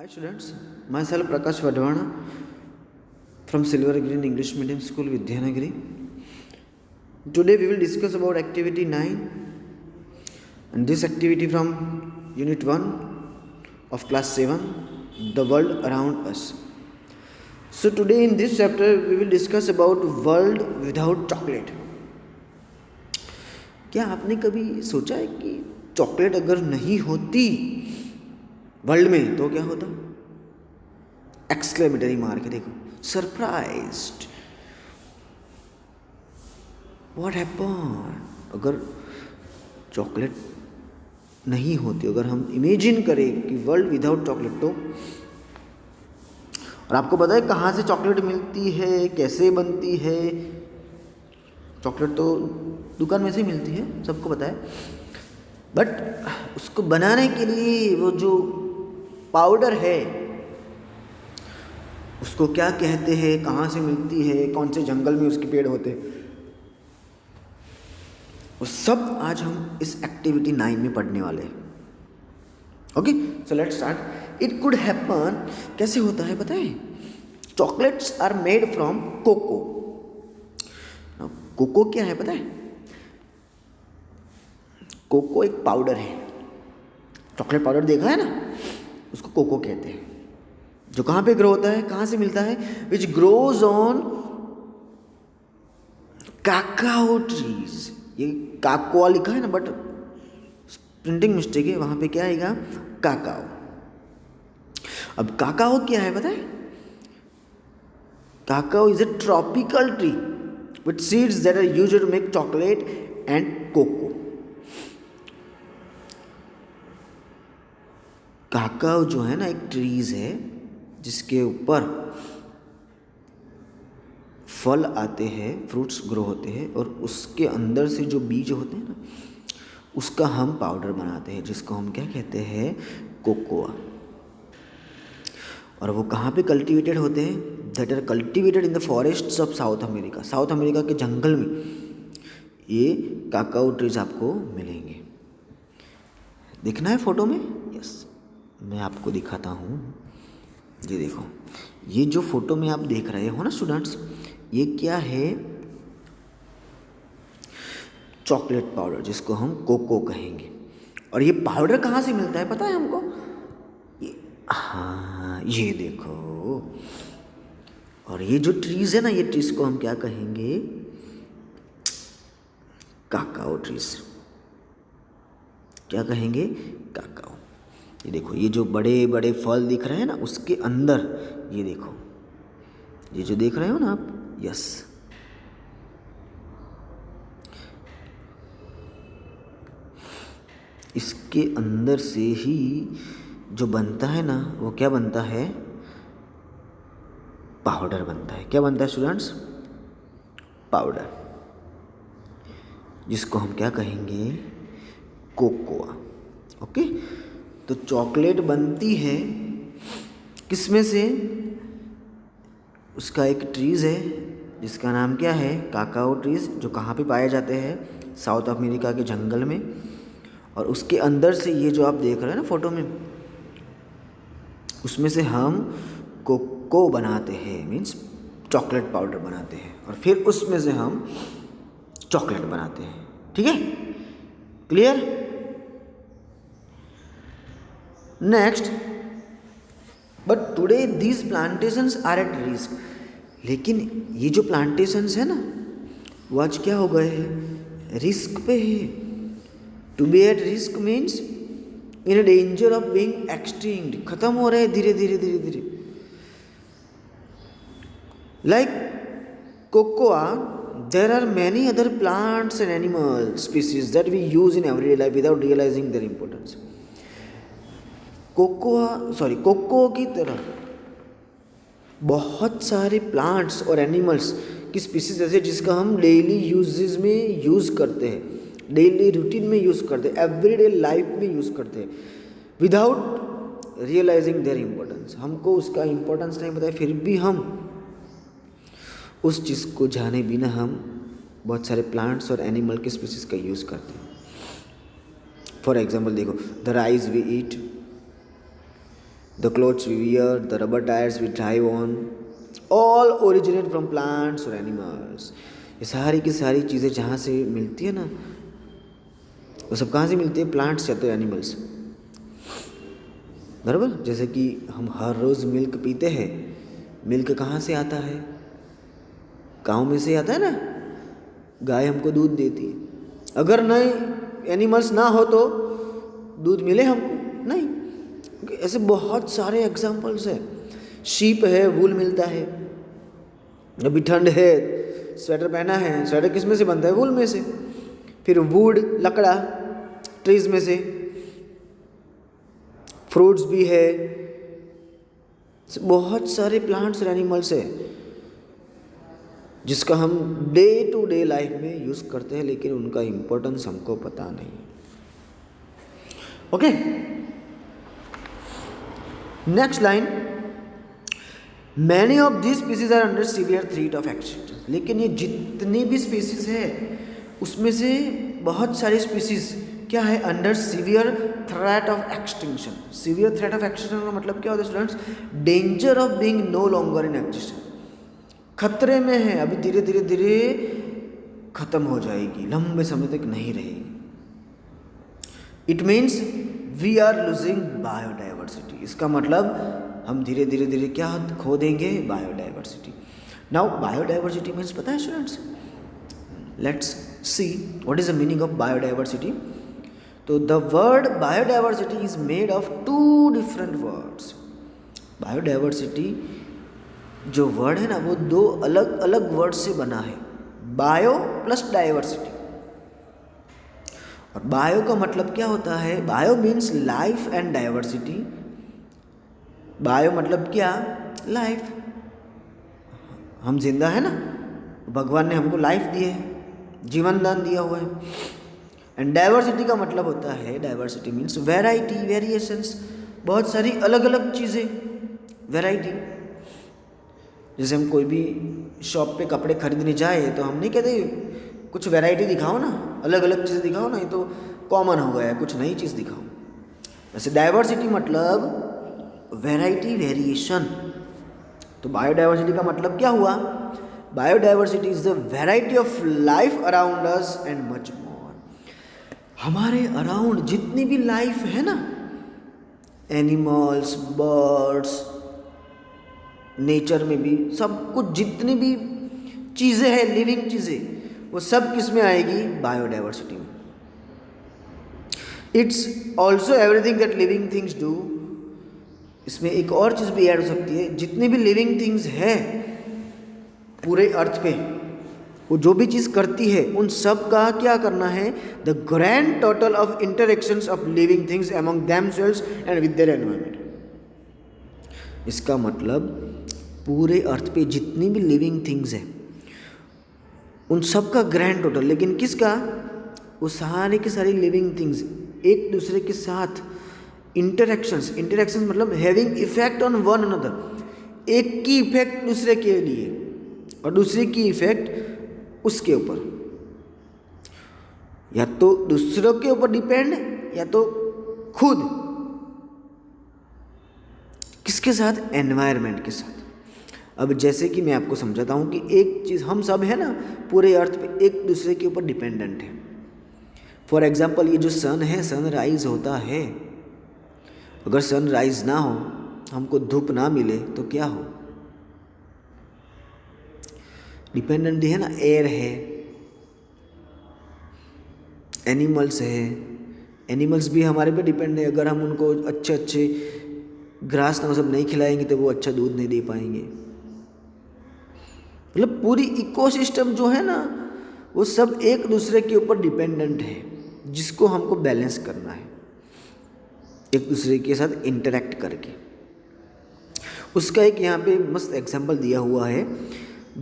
Hi students, myself Prakash Vadvana from Silver Green English Medium School, Vidyanagiri. Today we will discuss about activity 9 and this activity from unit 1 of class 7, the world around us. So today in this chapter we will discuss about world without chocolate. क्या आपने कभी सोचा है कि chocolate अगर नहीं होती world में तो क्या होता? एक्सक्लेमेटरी मार के देखो, सरप्राइज्ड, व्हाट हैपन। अगर चॉकलेट नहीं होती, अगर हम इमेजिन करें कि वर्ल्ड विदाउट चॉकलेट तो, और आपको पता है कहाँ से चॉकलेट मिलती है, कैसे बनती है? चॉकलेट तो दुकान में से मिलती है, सबको पता है, बट उसको बनाने के लिए वो जो पाउडर है उसको क्या कहते हैं, कहाँ से मिलती है, कौन से जंगल में उसके पेड़ होते हैं, वो सब आज हम इस एक्टिविटी 9 में पढ़ने वाले हैं। Okay, so let's start. It could happen, कैसे होता है पता है? Chocolates are made from cocoa. Cocoa क्या है पता है? कोको एक पाउडर है, चॉकलेट पाउडर देखा है ना, उसको कोको कहते हैं। जो कहाँ पे ग्रो होता है, कहाँ से मिलता है? Which grows on cacao trees. ये काकोआ लिखा है ना, बट प्रिंटिंग मिस्टेक है, वहाँ पे क्या आएगा? काकाओ। अब काकाओ क्या है पता है? Cacao is a tropical tree with seeds that are used to make chocolate and cocoa. Cacao जो है ना, एक ट्रीज है जिसके ऊपर फल आते हैं, फ्रूट्स ग्रो होते हैं, और उसके अंदर से जो बीज होते हैं ना, उसका हम पाउडर बनाते हैं, जिसको हम क्या कहते हैं? कोकोआ। और वो कहाँ पे कल्टीवेटेड होते हैं? That are cultivated in the forests of South America. South America के जंगल में ये काकाओ ट्रीज आपको मिलेंगे। देखना है फोटो में? यस, मैं आपको दिखाता हूँ। ये देखो, ये जो फोटो में आप देख रहे हो ना स्टूडेंट्स, ये क्या है? चॉकलेट पाउडर, जिसको हम कोको कहेंगे। और ये पाउडर कहाँ से मिलता है पता है हमको? हाँ, ये देखो। और ये जो ट्रीज है ना, ये ट्रीज को हम क्या कहेंगे? Cacao trees. क्या कहेंगे? काकाओ। ये देखो, ये जो बड़े बड़े फल दिख रहे हैं ना, उसके अंदर ये देखो, ये जो देख रहे हो ना आप, यस, इसके अंदर से ही जो बनता है ना, वो क्या बनता है? पाउडर बनता है। क्या बनता है स्टूडेंट्स? पाउडर, जिसको हम क्या कहेंगे? कोकोआ। ओके, तो चॉकलेट बनती है किस में से? उसका एक ट्रीज है जिसका नाम क्या है? काकाओ ट्रीज, जो कहाँ पे पाए जाते हैं? साउथ अमेरिका के जंगल में। और उसके अंदर से ये जो आप देख रहे हैं ना फोटो में, उसमें से हम कोको बनाते हैं, मीन्स चॉकलेट पाउडर बनाते हैं, और फिर उसमें से हम चॉकलेट बनाते हैं। ठीक है, clear? Next, but today these plantations are at risk. लेकिन ये जो प्लांटेशंस है ना, वो आज क्या हो गए हैं? रिस्क पे है। To be at risk means in danger of being extinct, खत्म हो रहे हैं धीरे धीरे धीरे धीरे। Like cocoa, there are many other plants and animal species that we use in everyday life without realizing their importance. Cocoa की तरह बहुत सारे प्लांट्स और एनिमल्स की स्पीसीज ऐसे जिसका हम डेली यूजेस में यूज़ करते हैं, डेली रूटीन में यूज़ करते हैं, एवरीडे लाइफ में यूज़ करते हैं, विदाउट रियलाइजिंग देयर इम्पोर्टेंस। हमको उसका इम्पोर्टेंस नहीं पता है, फिर भी हम उस चीज़ को जाने बिना हम बहुत सारे प्लांट्स और एनिमल के स्पीसीज का यूज़ करते हैं। फॉर एग्जाम्पल देखो, the rice we eat, the clothes we wear, the rubber tires we drive on, all originate from plants or animals. ये सारी की सारी चीज़ें जहाँ से मिलती है ना, वो सब कहाँ से मिलती है? प्लांट्स या तो एनिमल्स, बराबर। जैसे कि हम हर रोज़ मिल्क पीते हैं, मिल्क कहाँ से आता है? गाँव में से आता है ना, गाय हमको दूध देती है। अगर नहीं एनिमल्स ना हो तो दूध मिले हमको? नहीं। ऐसे बहुत सारे एग्जाम्पल्स हैं। शीप है, वूल मिलता है। अभी ठंड है, स्वेटर पहना है, स्वेटर किस में से बनता है? वूल में से। फिर वुड, लकड़ा, ट्रीज में से। फ्रूट्स भी है, बहुत सारे प्लांट्स और एनिमल्स है जिसका हम डे टू डे लाइफ में यूज करते हैं, लेकिन उनका इंपॉर्टेंस हमको पता नहीं। Okay, next line, many of this species are under severe threat of extinction. लेकिन ये जितनी भी स्पीसीज है उसमें से बहुत सारी स्पीसीज क्या है? Under severe threat of extinction. Severe threat of extinction का मतलब क्या होता है students? Danger of being no longer in existence. खतरे में है, अभी धीरे धीरे धीरे खत्म हो जाएगी, लंबे समय तक नहीं रहेगी। It means we are losing biodiversity. इसका मतलब हम धीरे धीरे धीरे क्या खो देंगे? बायोडाइवर्सिटी। नाउ बायोडाइवर्सिटी मीन्स पता है students? Let's see what is the meaning of biodiversity. तो the word biodiversity is made of two different words. Biodiversity जो वर्ड है ना, वो दो अलग अलग वर्ड से बना है, बायो प्लस डाइवर्सिटी। और बायो का मतलब क्या होता है? Bio means life and diversity. Bio मतलब क्या? लाइफ। हम जिंदा है ना, भगवान ने हमको लाइफ दी है, जीवन दान दिया हुआ है। एंड डाइवर्सिटी का मतलब होता है, डाइवर्सिटी मीन्स वैरायटी, वेरिएशंस, बहुत सारी अलग अलग चीज़ें, वैरायटी। जैसे हम कोई भी शॉप पे कपड़े खरीदने जाए तो हम नहीं कहते कुछ वैरायटी दिखाओ ना, अलग अलग चीज़ें दिखाओ ना, ये तो कॉमन हो गया है, कुछ नई चीज़ दिखाओ। वैसे डाइवर्सिटी मतलब वैरायटी, वेरिएशन। तो बायोडाइवर्सिटी का मतलब क्या हुआ? Biodiversity is the variety of life around us and much more. हमारे अराउंड जितनी भी लाइफ है ना, एनिमल्स, बर्ड्स, नेचर में भी सब कुछ, जितनी भी चीज़ें हैं, लिविंग चीज़ें, वो सब किस में आएगी? बायोडाइवर्सिटी में। It's also everything that living things do. इसमें एक और चीज़ भी ऐड हो सकती है, जितनी भी लिविंग थिंग्स है पूरे अर्थ पे, वो जो भी चीज़ करती है उन सब का क्या करना है? The grand total of interactions of living things among themselves and with their environment. इसका मतलब पूरे अर्थ पे जितनी भी लिविंग थिंग्स है उन सब का ग्रैंड टोटल, लेकिन किसका? वो सारे के सारी लिविंग थिंग्स एक दूसरे के साथ इंटरेक्शंस मतलब having effect on one another. एक की इफेक्ट दूसरे के लिए और दूसरे की इफेक्ट उसके ऊपर, या तो दूसरों के ऊपर डिपेंड या तो खुद किसके साथ? एनवायरनमेंट के साथ। अब जैसे कि मैं आपको समझाता हूँ कि एक चीज़, हम सब है ना पूरे अर्थ पे एक दूसरे के ऊपर डिपेंडेंट है। फॉर एग्जाम्पल ये जो सन है, सनराइज होता है, अगर सनराइज ना हो, हमको धूप ना मिले तो क्या हो? डिपेंडेंट है ना, एयर है, एनिमल्स है, एनिमल्स भी हमारे पे डिपेंड है। अगर हम उनको अच्छे अच्छे ग्रास ना सब नहीं खिलाएंगे तो वो अच्छा दूध नहीं दे पाएंगे। मतलब पूरी इकोसिस्टम जो है ना, वो सब एक दूसरे के ऊपर डिपेंडेंट है, जिसको हमको बैलेंस करना है एक दूसरे के साथ इंटरेक्ट करके। उसका एक यहाँ पे मस्त एग्जांपल दिया हुआ है।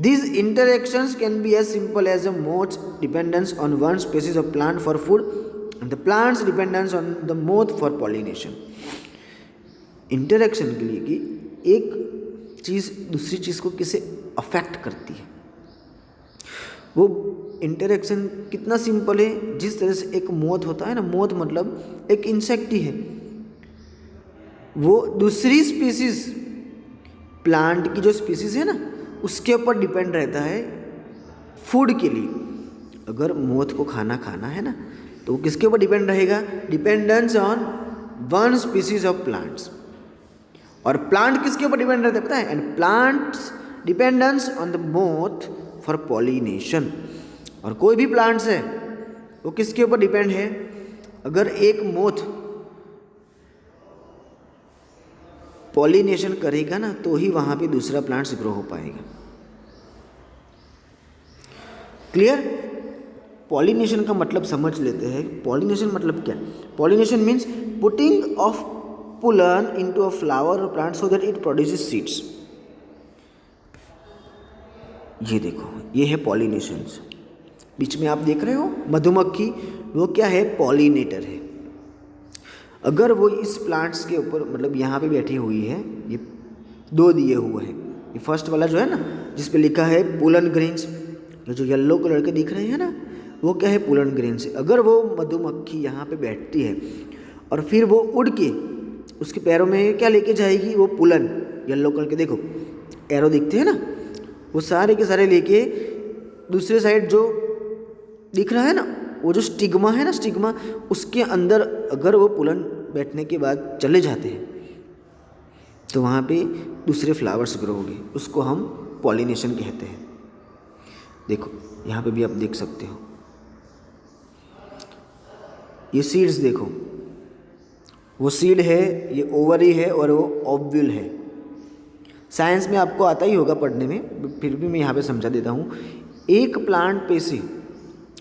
These interactions can be as simple as a moth's dependence on one species of plant for food and the plant's dependence on the moth for pollination. Interaction के लिए कि एक चीज़ दूसरी चीज़ को किसे अफेक्ट करती है, वो इंटरेक्शन कितना सिंपल है। जिस तरह से एक मोथ होता है ना, मोथ मतलब एक इंसेक्ट ही है, वो दूसरी स्पीसीज, प्लांट की जो स्पीसीज है ना, उसके ऊपर डिपेंड रहता है फूड के लिए। अगर मोथ को खाना है ना, तो वो किसके ऊपर डिपेंड रहेगा? Dependence on one species of plants. और प्लांट किसके ऊपर डिपेंड रहता है पता है? And plants dependence on the moth for pollination. और कोई भी प्लांट्स है वो किसके ऊपर डिपेंड है? अगर एक मोथ पॉलिनेशन करेगा ना, तो ही वहां पे दूसरा प्लांट्स ग्रो हो पाएगा। क्लियर? पॉलिनेशन का मतलब समझ लेते हैं। पॉलिनेशन मतलब क्या? Pollination means putting of pollen into a flower or plant so that it produces seeds। ये देखो, ये है पॉलिनेशंस। बीच में आप देख रहे हो मधुमक्खी, वो क्या है? पॉलिनेटर है। अगर वो इस प्लांट्स के ऊपर, मतलब यहाँ पे बैठी हुई है, ये दो दिए हुए हैं। ये फर्स्ट वाला जो है ना, जिस पे लिखा है पोलन ग्रेन्स, जो येलो कलर के दिख रहे हैं ना, वो क्या है? Pollen grains. अगर वो मधुमक्खी यहाँ पे बैठती है और फिर वो उड़ के उसके पैरों में क्या लेके जाएगी? वो पुलन, येलो कलर के देखो एरो दिखते हैं ना, वो सारे के सारे लेके दूसरे साइड जो दिख रहा है ना, वो जो स्टिग्मा है ना, स्टिग्मा, उसके अंदर अगर वो पुलन बैठने के बाद चले जाते हैं तो वहाँ पे दूसरे फ्लावर्स ग्रो होंगे। उसको हम पॉलिनेशन कहते हैं। देखो यहाँ पे भी आप देख सकते हो, ये सीड्स देखो, वो सीड है, ये ओवरी है और वो ओव्यूल है। साइंस में आपको आता ही होगा पढ़ने में, फिर भी मैं यहाँ पे समझा देता हूँ। एक प्लांट पे से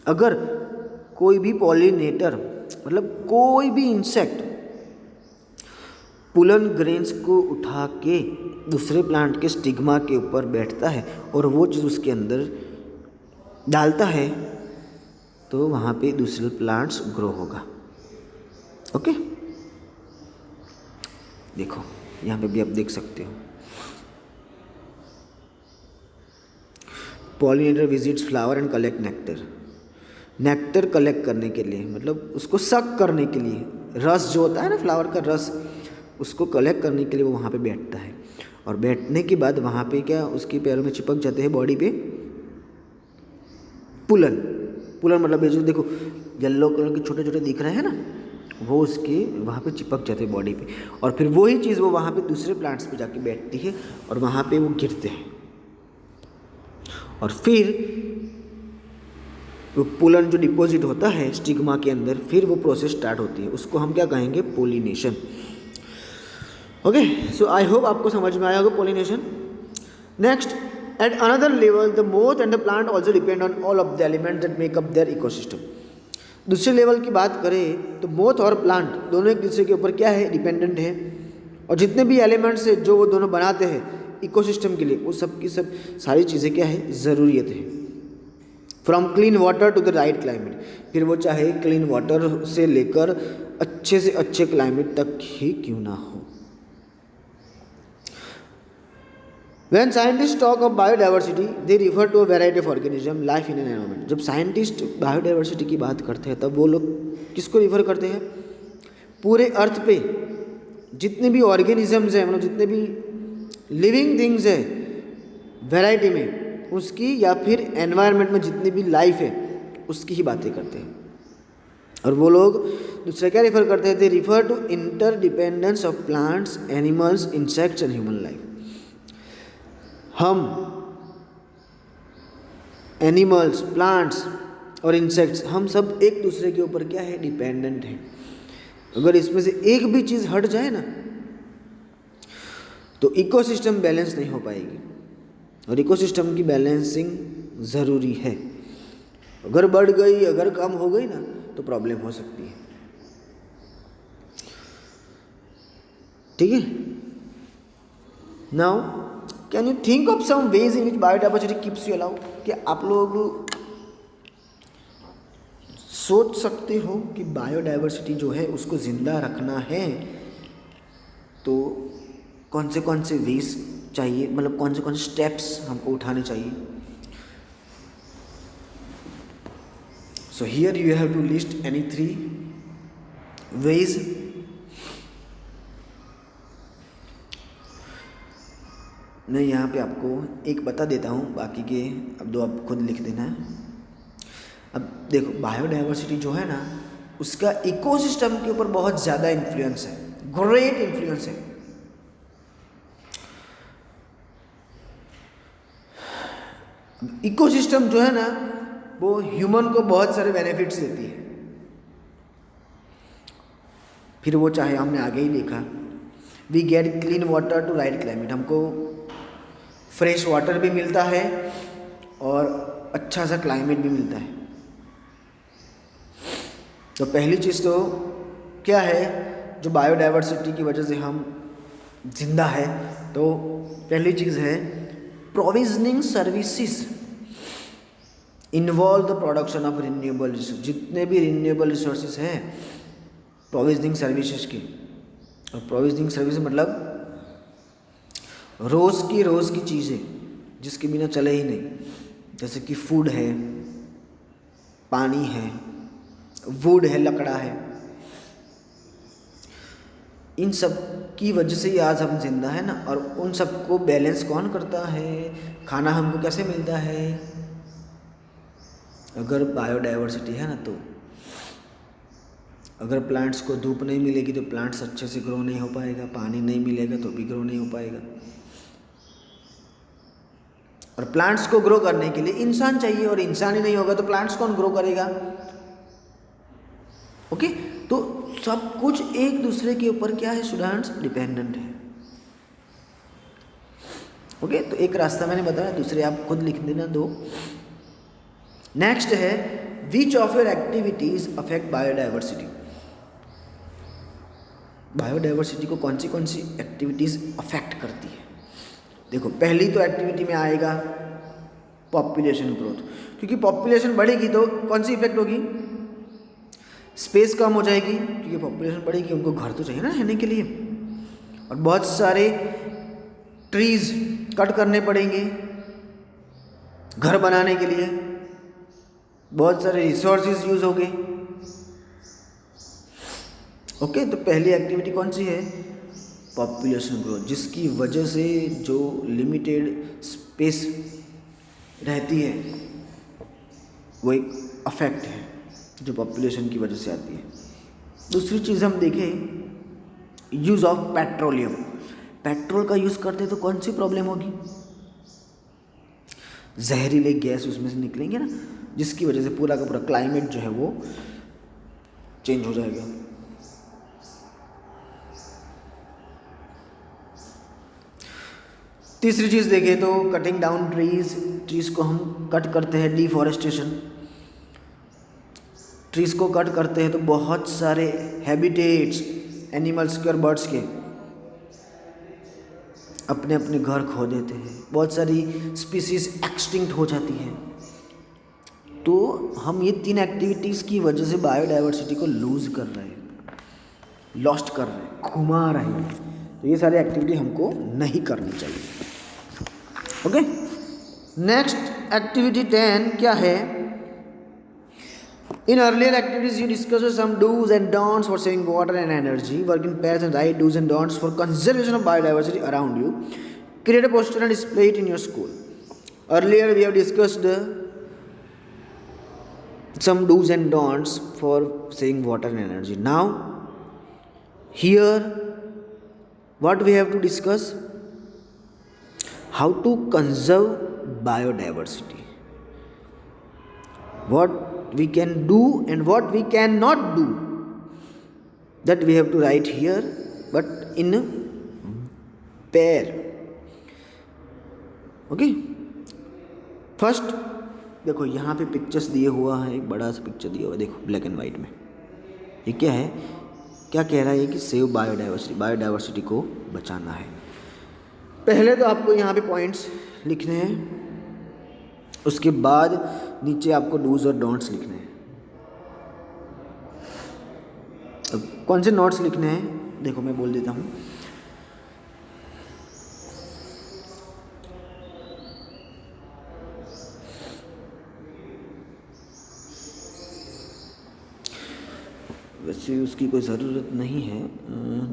अगर कोई भी पॉलिनेटर, मतलब कोई भी इंसेक्ट पुलन ग्रेन्स को उठा के दूसरे प्लांट के स्टिग्मा के ऊपर बैठता है और वो चीज़ उसके अंदर डालता है, तो वहाँ पे दूसरे प्लांट्स ग्रो होगा। ओके, देखो यहाँ पे भी आप देख सकते हो, pollinator visits flower and collect nectar. Nectar collect करने के लिए, मतलब उसको सक करने के लिए, रस जो होता है ना फ्लावर का रस, उसको कलेक्ट करने के लिए वो वहाँ पे बैठता है। और बैठने के बाद वहाँ पे क्या, उसके पैरों में चिपक जाते हैं बॉडी पे पुलन। पुलन मतलब ये जो देखो येलो कलर के छोटे छोटे दिख रहे हैं ना, वो उसके वहाँ पे चिपक जाते हैं बॉडी पे। और फिर वही चीज़ वो वहाँ पे दूसरे प्लांट्स पे जाके बैठती है और वहाँ पे वो गिरते हैं। और फिर वो पुलन जो डिपॉजिट होता है स्टिग्मा के अंदर, फिर वो प्रोसेस स्टार्ट होती है। उसको हम क्या कहेंगे? Pollination. Okay, so I hope आपको समझ में आया होगा pollination. Next, at another level the moth and the plant also depend on all of the element that make up their ecosystem. दूसरे लेवल की बात करें तो मोथ और प्लांट दोनों एक दूसरे के ऊपर क्या है? डिपेंडेंट है। और जितने भी एलिमेंट्स है जो वो दोनों बनाते हैं इकोसिस्टम के लिए, वो सब की सब सारी चीज़ें क्या है? ज़रूरियत है। From clean water to the right climate, फिर वो चाहे क्लीन वाटर से लेकर अच्छे से अच्छे क्लाइमेट तक ही क्यों ना हो। When scientists talk of biodiversity, they refer to a variety of organism life in an environment। जब साइंटिस्ट बायोडाइवर्सिटी की बात करते हैं तब वो लोग किसको रिफर करते हैं? पूरे अर्थ पे जितने भी ऑर्गेनिजम्स हैं, मतलब जितने भी लिविंग थिंग्स है वैरायटी में उसकी, या फिर एनवायरनमेंट में जितनी भी लाइफ है उसकी ही बातें करते हैं। और वो लोग दूसरा क्या रिफर करते हैं? They refer to interdependence of plants, animals, insects and human life. हम एनिमल्स, प्लांट्स और इंसेक्ट्स, हम सब एक दूसरे के ऊपर क्या है? डिपेंडेंट हैं। अगर इसमें से एक भी चीज़ हट जाए ना तो इकोसिस्टम बैलेंस नहीं हो पाएगी। और इकोसिस्टम की बैलेंसिंग ज़रूरी है। अगर बढ़ गई, अगर कम हो गई ना, तो प्रॉब्लम हो सकती है। ठीक है। Now can you think of some ways in which biodiversity keeps you allowed? क्या आप लोग सोच सकते हो कि बायोडाइवर्सिटी जो है उसको ज़िंदा रखना है तो कौन से वेज चाहिए, मतलब कौन से स्टेप्स हमको उठाने चाहिए? So here you have to list any 3 ways मैं यहाँ पे आपको एक बता देता हूँ, बाकी के अब दो आप खुद लिख देना है। अब देखो बायोडाइवर्सिटी जो है ना, उसका इकोसिस्टम के ऊपर बहुत ज़्यादा इन्फ्लुएंस है, ग्रेट इन्फ्लुएंस है। इकोसिस्टम जो है ना, वो ह्यूमन को बहुत सारे बेनिफिट्स देती है। फिर वो चाहे हमने आगे ही लिखा, we get clean water to right climate, हमको फ्रेश वाटर भी मिलता है और अच्छा सा क्लाइमेट भी मिलता है। तो पहली चीज़ तो क्या है, जो बायोडाइवर्सिटी की वजह से हम जिंदा है, तो पहली चीज़ है provisioning services involve the production of renewable resource. जितने भी रिन्यूएबल रिसोर्सेज हैं प्रोविजनिंग सर्विसेज की, और प्रोविजनिंग सर्विस मतलब रोज़ की चीज़ें जिसके बिना चले ही नहीं, जैसे कि फूड है, पानी है, वुड है, लकड़ा है, इन सब की वजह से ही आज हम जिंदा है ना। और उन सबको बैलेंस कौन करता है, खाना हमको कैसे मिलता है, अगर बायोडाइवर्सिटी है ना। तो अगर प्लांट्स को धूप नहीं मिलेगी तो प्लांट्स अच्छे से ग्रो नहीं हो पाएगा, पानी नहीं मिलेगा तो भी ग्रो नहीं हो पाएगा। और प्लांट्स को ग्रो करने के लिए इंसान चाहिए, और इंसान ही नहीं होगा तो प्लांट्स कौन ग्रो करेगा। ओके, तो सब कुछ एक दूसरे के ऊपर क्या है स्टूडेंट्स, डिपेंडेंट है। ओके, तो एक रास्ता मैंने बताया, दूसरे आप खुद लिख देना दो। नेक्स्ट है which of your activities affect biodiversity. Biodiversity को कौन सी एक्टिविटीज अफेक्ट करती है। देखो पहली तो एक्टिविटी में आएगा पॉपुलेशन ग्रोथ, क्योंकि पॉपुलेशन बढ़ेगी तो कौन सी इफेक्ट होगी, स्पेस कम हो जाएगी, क्योंकि पॉपुलेशन बढ़ेगी, उनको घर तो चाहिए ना रहने के लिए, और बहुत सारे ट्रीज कट करने पड़ेंगे घर बनाने के लिए, बहुत सारे रिसोर्सेज यूज होंगे। ओके, तो पहली एक्टिविटी कौन सी है, पॉपुलेशन ग्रोथ, जिसकी वजह से जो लिमिटेड स्पेस रहती है वो एक अफेक्ट है जो पॉपुलेशन की वजह से आती है। दूसरी चीज़ हम देखें यूज़ ऑफ पेट्रोलियम। पेट्रोल का यूज़ करते तो कौन सी प्रॉब्लम होगी, जहरीले गैस उसमें से निकलेंगे ना, जिसकी वजह से पूरा का पूरा क्लाइमेट जो है वो चेंज हो जाएगा। तीसरी चीज़ देखें तो कटिंग डाउन ट्रीज को हम कट करते हैं, डिफॉरेस्टेशन। ट्रीज को कट करते हैं तो बहुत सारे हैबिटेट्स एनिमल्स के और बर्ड्स के अपने अपने घर खो देते हैं, बहुत सारी स्पीसीज एक्सटिंक्ट हो जाती हैं। तो हम ये तीन एक्टिविटीज़ की वजह से बायोडाइवर्सिटी को लूज कर रहे हैं, लॉस्ट कर रहे हैं, घुमा रहे हैं। तो ये सारी एक्टिविटी हमको नहीं करनी चाहिए। ओके, नेक्स्ट एक्टिविटी 10 क्या है, in earlier activities you discuss some do's and don'ts for saving water and energy, work in pairs and write do's and don'ts for conservation of biodiversity around you, create a poster and display it in your school. Earlier we have discussed some do's and don'ts for saving water and energy. Now here what we have to discuss, how to conserve biodiversity, what we can do and what we cannot do, that we have to write here but in a pair. Okay, first देखो यहाँ पे pictures दिए हुआ है, एक बड़ा सा picture दिया हुआ है, देखो ब्लैक एंड वाइट में। ये क्या है, क्या कह रहा है कि सेव बायोडाइवर्सिटी, बायोडाइवर्सिटी को बचाना है। पहले तो आपको यहाँ पे पॉइंट्स लिखने हैं, उसके बाद नीचे आपको डूज और डोंट्स लिखने हैं। अब कौन से नोट्स लिखने हैं, देखो मैं बोल देता हूँ। वैसे उसकी कोई ज़रूरत नहीं है,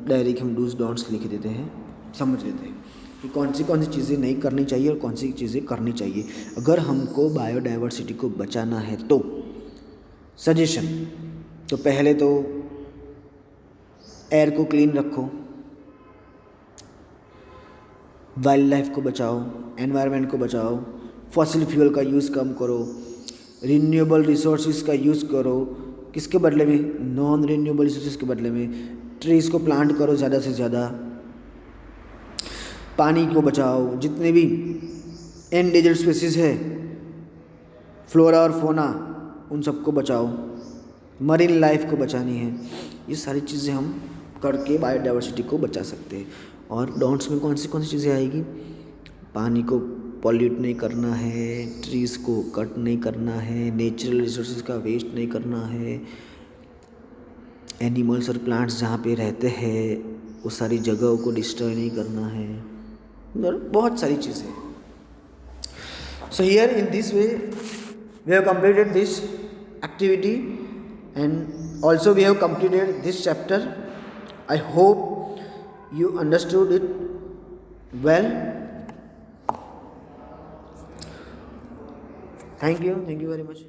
डायरेक्ट हम डूज डोंट्स लिख देते हैं, समझ लेते हैं। कि कौन सी चीज़ें नहीं करनी चाहिए और कौन सी चीज़ें करनी चाहिए अगर हमको बायोडाइवर्सिटी को बचाना है। तो सजेशन, तो पहले तो एयर को क्लीन रखो, वाइल्ड लाइफ को बचाओ, एनवायरनमेंट को बचाओ, फॉसिल फ्यूल का यूज़ कम करो, रिन्यूएबल रिसोर्सेज का यूज़ करो, किसके बदले में, नॉन रिन्यूएबल रिसोर्सेज के बदले में। ट्रीज़ को प्लांट करो ज़्यादा से ज़्यादा, पानी को बचाओ, जितने भी एंडेंजर्ड स्पीसीज है, फ्लोरा और फोना, उन सबको बचाओ, मरीन लाइफ को बचानी है। ये सारी चीज़ें हम करके बायोडाइवर्सिटी को बचा सकते हैं। और डोंट्स में कौन सी चीज़ें आएगी, पानी को पॉल्यूट नहीं करना है, ट्रीज़ को कट नहीं करना है, नेचुरल रिसोर्सेज का वेस्ट नहीं करना है, एनिमल्स और प्लांट्स जहाँ पे रहते हैं वो सारी जगहों को डिस्ट्रॉय नहीं करना है, और बहुत सारी चीज़ें। So here in this way we have completed this activity and also we have completed this chapter. I hope you understood it well. Thank you very much.